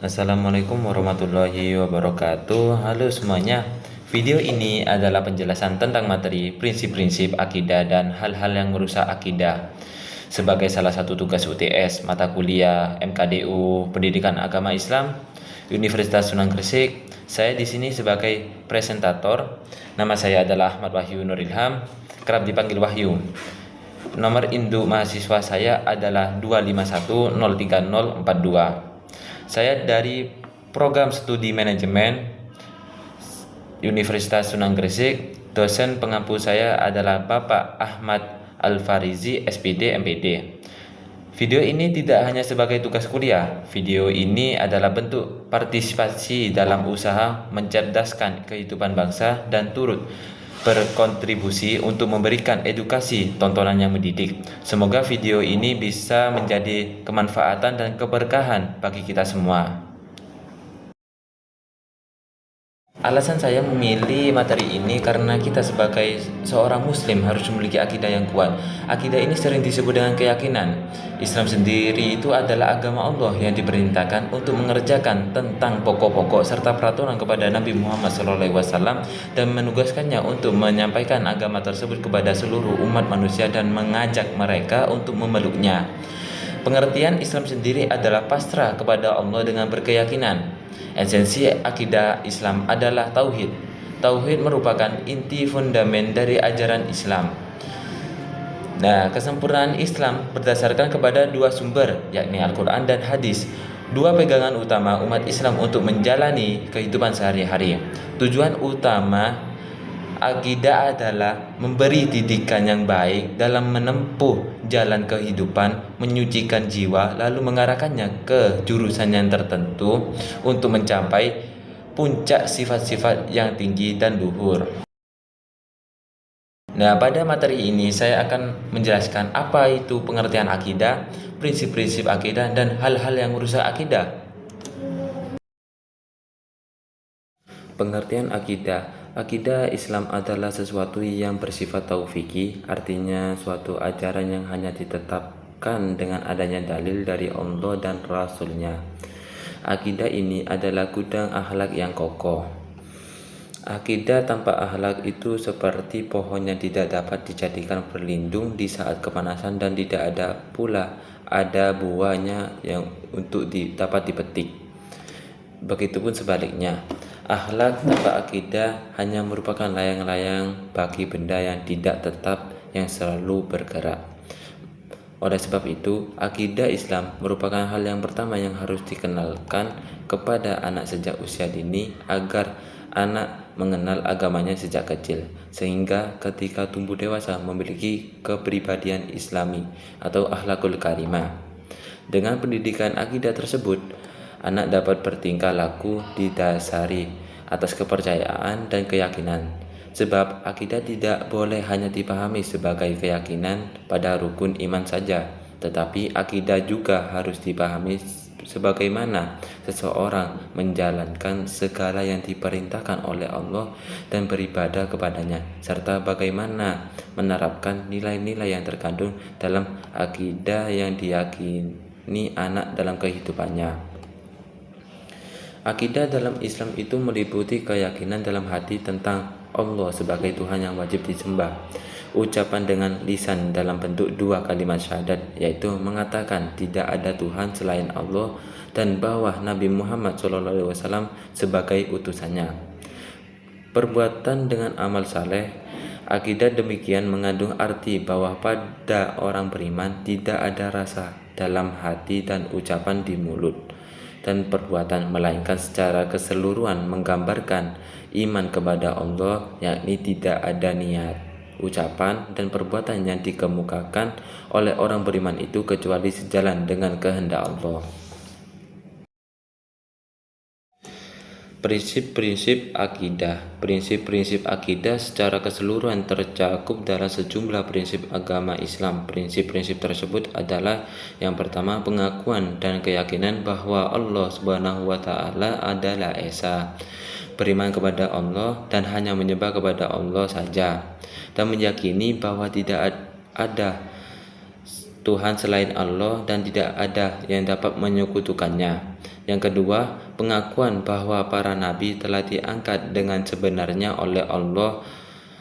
Assalamualaikum warahmatullahi wabarakatuh. Halo semuanya. Video ini adalah penjelasan tentang materi prinsip-prinsip akidah dan hal-hal yang merusak akidah. Sebagai salah satu tugas UTS mata kuliah MKDU Pendidikan Agama Islam Universitas Sunan Gresik, saya di sini sebagai presentator. Nama saya adalah Ahmad Wahyu Nur Ilham, kerap dipanggil Wahyu. Nomor induk mahasiswa saya adalah 251030042. Saya dari program studi manajemen Universitas Sunan Gresik. Dosen pengampu saya adalah Bapak Ahmad Al-Farizi, SPD, MPD. Video ini tidak hanya sebagai tugas kuliah. Video ini adalah bentuk partisipasi dalam usaha mencerdaskan kehidupan bangsa dan turut berkontribusi untuk memberikan edukasi tontonan yang mendidik. Semoga video ini bisa menjadi kemanfaatan dan keberkahan bagi kita semua. Alasan saya memilih materi ini karena kita sebagai seorang muslim harus memiliki akidah yang kuat. Akidah ini sering disebut dengan keyakinan. Islam sendiri itu adalah agama Allah yang diperintahkan untuk mengerjakan tentang pokok-pokok serta peraturan kepada Nabi Muhammad SAW dan menugaskannya untuk menyampaikan agama tersebut kepada seluruh umat manusia dan mengajak mereka untuk memeluknya. Pengertian Islam sendiri adalah pasrah kepada Allah dengan berkeyakinan. Esensi akidah Islam adalah tauhid. Tauhid merupakan inti fundamen dari ajaran Islam. Nah, kesempurnaan Islam berdasarkan kepada dua sumber, yakni Al-Quran dan hadis. Dua pegangan utama umat Islam untuk menjalani kehidupan sehari-hari. Tujuan utama akidah adalah memberi didikan yang baik dalam menempuh jalan kehidupan, menyucikan jiwa, lalu mengarahkannya ke jurusan yang tertentu untuk mencapai puncak sifat-sifat yang tinggi dan luhur. Nah, pada materi ini saya akan menjelaskan apa itu pengertian akidah, prinsip-prinsip akidah, dan hal-hal yang merusak akidah. Pengertian akidah. Akidah Islam adalah sesuatu yang bersifat tauqifiyah, artinya suatu ajaran yang hanya ditetapkan dengan adanya dalil dari Allah dan Rasul-Nya. Akidah ini adalah gudang akhlak yang kokoh. Akidah tanpa akhlak itu seperti pohon yang tidak dapat dijadikan berlindung di saat kepanasan dan tidak ada pula ada buahnya yang untuk dapat dipetik. Begitupun sebaliknya. Akhlak tanpa akidah hanya merupakan layang-layang bagi benda yang tidak tetap yang selalu bergerak. Oleh sebab itu, akidah Islam merupakan hal yang pertama yang harus dikenalkan kepada anak sejak usia dini agar anak mengenal agamanya sejak kecil, sehingga ketika tumbuh dewasa memiliki kepribadian Islami atau akhlakul karimah. Dengan pendidikan akidah tersebut, anak dapat bertingkah laku didasari atas kepercayaan dan keyakinan. Sebab akidah tidak boleh hanya dipahami sebagai keyakinan pada rukun iman saja, tetapi akidah juga harus dipahami sebagaimana seseorang menjalankan segala yang diperintahkan oleh Allah dan beribadah kepadanya, serta bagaimana menerapkan nilai-nilai yang terkandung dalam akidah yang diyakini anak dalam kehidupannya. Akidah dalam Islam itu meliputi keyakinan dalam hati tentang Allah sebagai Tuhan yang wajib disembah. Ucapan dengan lisan dalam bentuk dua kalimat syahadat, yaitu mengatakan tidak ada Tuhan selain Allah dan bahwa Nabi Muhammad SAW sebagai utusannya. Perbuatan dengan amal saleh. Akidah demikian mengandung arti bahwa pada orang beriman tidak ada rasa dalam hati dan ucapan di mulut dan perbuatan, melainkan secara keseluruhan menggambarkan iman kepada Allah, yakni tidak ada niat, ucapan, dan perbuatan yang dikemukakan oleh orang beriman itu kecuali sejalan dengan kehendak Allah. Prinsip-prinsip akidah. Prinsip-prinsip akidah secara keseluruhan tercakup dalam sejumlah prinsip agama Islam. Prinsip-prinsip tersebut adalah yang pertama, pengakuan dan keyakinan bahwa Allah Subhanahu wa taala adalah Esa. Beriman kepada Allah dan hanya menyembah kepada Allah saja, dan meyakini bahwa tidak ada Tuhan selain Allah dan tidak ada yang dapat menyekutukannya. Yang kedua, pengakuan bahwa para nabi telah diangkat dengan sebenarnya oleh Allah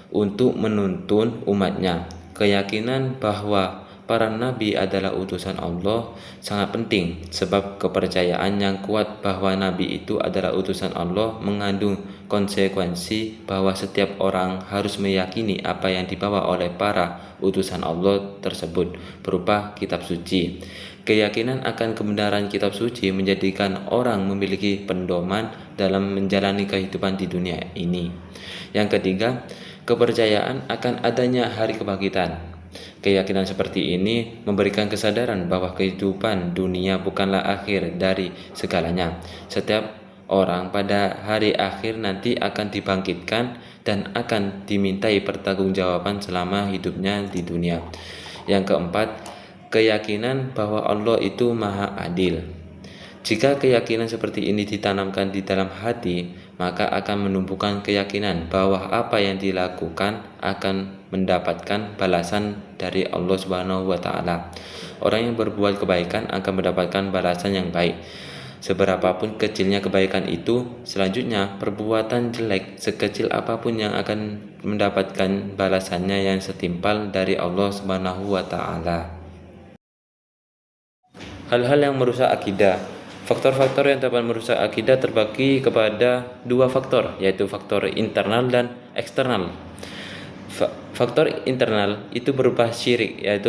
untuk menuntun umatnya. Keyakinan bahwa para nabi adalah utusan Allah sangat penting, sebab kepercayaan yang kuat bahwa nabi itu adalah utusan Allah mengandung konsekuensi bahwa setiap orang harus meyakini apa yang dibawa oleh para utusan Allah tersebut berupa kitab suci. Keyakinan akan kebenaran kitab suci menjadikan orang memiliki pedoman dalam menjalani kehidupan di dunia ini. Yang ketiga, kepercayaan akan adanya hari kebangkitan. Keyakinan seperti ini memberikan kesadaran bahwa kehidupan dunia bukanlah akhir dari segalanya. Setiap orang pada hari akhir nanti akan dibangkitkan dan akan dimintai pertanggungjawaban selama hidupnya di dunia. Yang keempat, keyakinan bahwa Allah itu Maha Adil. Jika keyakinan seperti ini ditanamkan di dalam hati, maka akan menumbuhkan keyakinan bahwa apa yang dilakukan akan mendapatkan balasan dari Allah Subhanahu wa taala. Orang yang berbuat kebaikan akan mendapatkan balasan yang baik. Seberapapun kecilnya kebaikan itu, selanjutnya perbuatan jelek sekecil apapun yang akan mendapatkan balasannya yang setimpal dari Allah Subhanahu wa taala. Hal-hal yang merusak akidah. Faktor-faktor yang dapat merusak akidah terbagi kepada dua faktor, yaitu faktor internal dan eksternal. Faktor internal itu berupa syirik, yaitu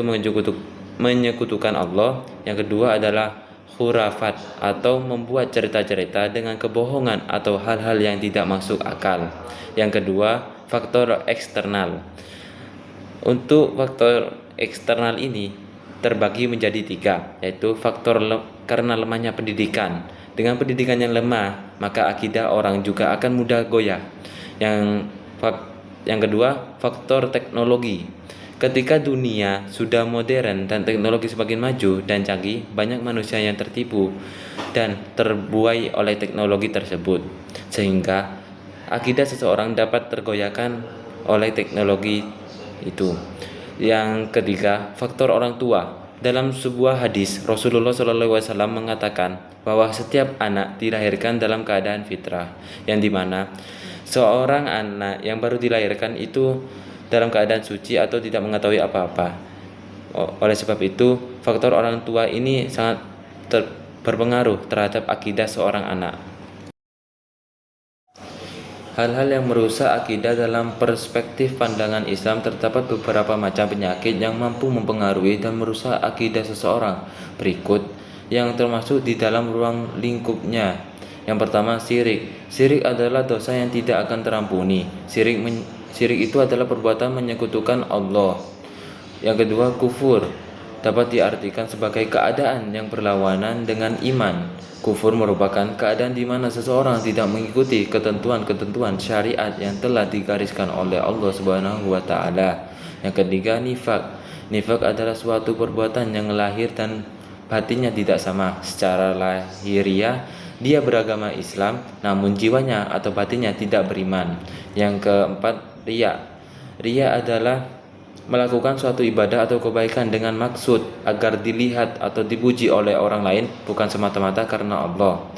menyekutukan Allah. Yang kedua adalah khurafat atau membuat cerita-cerita dengan kebohongan atau hal-hal yang tidak masuk akal. Yang kedua, faktor eksternal. Untuk faktor eksternal ini terbagi menjadi tiga, yaitu faktor karena lemahnya pendidikan. Dengan pendidikan yang lemah, maka akidah orang juga akan mudah goyah. Yang kedua, faktor teknologi. Ketika dunia sudah modern dan teknologi semakin maju dan canggih, banyak manusia yang tertipu dan terbuai oleh teknologi tersebut, sehingga akidah seseorang dapat tergoyahkan oleh teknologi itu. Yang ketiga, faktor orang tua. Dalam sebuah hadis, Rasulullah SAW mengatakan bahwa setiap anak dilahirkan dalam keadaan fitrah, yang dimana seorang anak yang baru dilahirkan itu dalam keadaan suci atau tidak mengetahui apa-apa. Oleh sebab itu, faktor orang tua ini sangat berpengaruh terhadap akidah seorang anak. Hal-hal yang merusak akidah dalam perspektif pandangan Islam terdapat beberapa macam penyakit yang mampu mempengaruhi dan merusak akidah seseorang. Berikut yang termasuk di dalam ruang lingkupnya. Yang pertama, syirik. Syirik adalah dosa yang tidak akan terampuni. Syirik itu adalah perbuatan menyekutukan Allah. Yang kedua, kufur. Dapat diartikan sebagai keadaan yang berlawanan dengan iman. Kufur merupakan keadaan di mana seseorang tidak mengikuti ketentuan-ketentuan syariat yang telah digariskan oleh Allah Subhanahu wa taala. Yang ketiga, nifak. Nifak adalah suatu perbuatan yang lahir dan batinnya tidak sama. Secara lahiriah dia beragama Islam, namun jiwanya atau batinnya tidak beriman. Yang keempat, riya. Riya adalah melakukan suatu ibadah atau kebaikan dengan maksud agar dilihat atau dipuji oleh orang lain, bukan semata-mata karena Allah.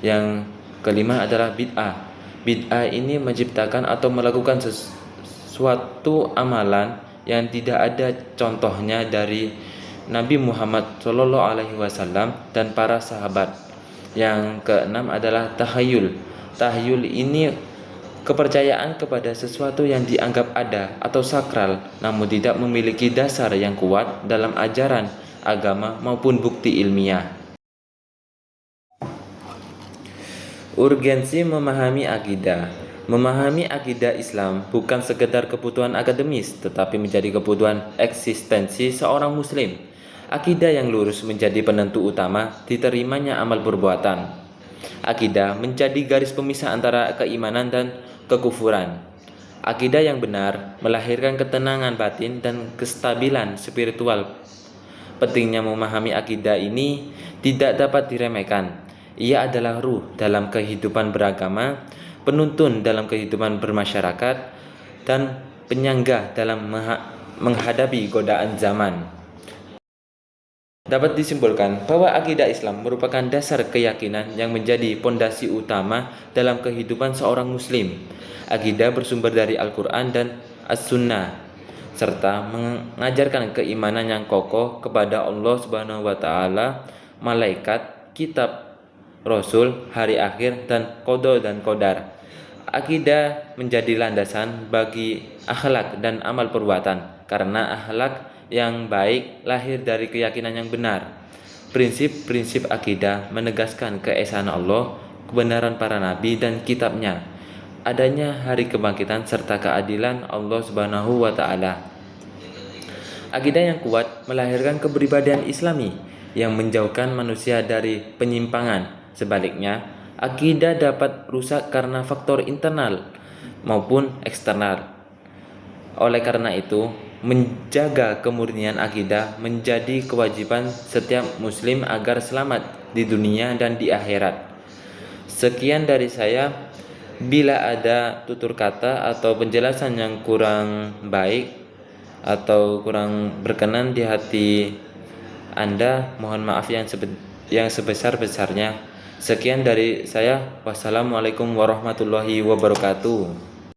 Yang kelima adalah bid'ah. Bid'ah ini menciptakan atau melakukan suatu amalan yang tidak ada contohnya dari Nabi Muhammad SAW dan para sahabat. Yang keenam adalah tahayyul. Tahayyul ini kepercayaan kepada sesuatu yang dianggap ada atau sakral, namun tidak memiliki dasar yang kuat dalam ajaran agama maupun bukti ilmiah. Urgensi memahami akidah. Memahami akidah Islam bukan sekedar kebutuhan akademis, tetapi menjadi kebutuhan eksistensi seorang muslim. Akidah yang lurus menjadi penentu utama diterimanya amal perbuatan. Akidah menjadi garis pemisah antara keimanan dan kekufuran. Akidah yang benar melahirkan ketenangan batin dan kestabilan spiritual. Pentingnya memahami akidah ini tidak dapat diremehkan. Ia adalah ruh dalam kehidupan beragama, penuntun dalam kehidupan bermasyarakat, dan penyangga dalam menghadapi godaan zaman. Dapat disimpulkan bahwa akidah Islam merupakan dasar keyakinan yang menjadi pondasi utama dalam kehidupan seorang muslim. Akidah bersumber dari Al-Quran dan As-Sunnah serta mengajarkan keimanan yang kokoh kepada Allah Subhanahu wa taala, malaikat, kitab, rasul, hari akhir, dan qada dan qadar. Akidah menjadi landasan bagi akhlak dan amal perbuatan, karena akhlak yang baik lahir dari keyakinan yang benar. Prinsip-prinsip akidah menegaskan keesaan Allah, kebenaran para nabi dan kitabnya, adanya hari kebangkitan serta keadilan Allah Subhanahu wa taala. Akidah yang kuat melahirkan kepribadian Islami yang menjauhkan manusia dari penyimpangan. Sebaliknya, akidah dapat rusak karena faktor internal maupun eksternal. Oleh karena itu, menjaga kemurnian akidah menjadi kewajiban setiap muslim agar selamat di dunia dan di akhirat. Sekian dari saya. Bila ada tutur kata atau penjelasan yang kurang baik atau kurang berkenan di hati Anda, mohon maaf yang sebesar-besarnya. Sekian dari saya. Wassalamualaikum warahmatullahi wabarakatuh.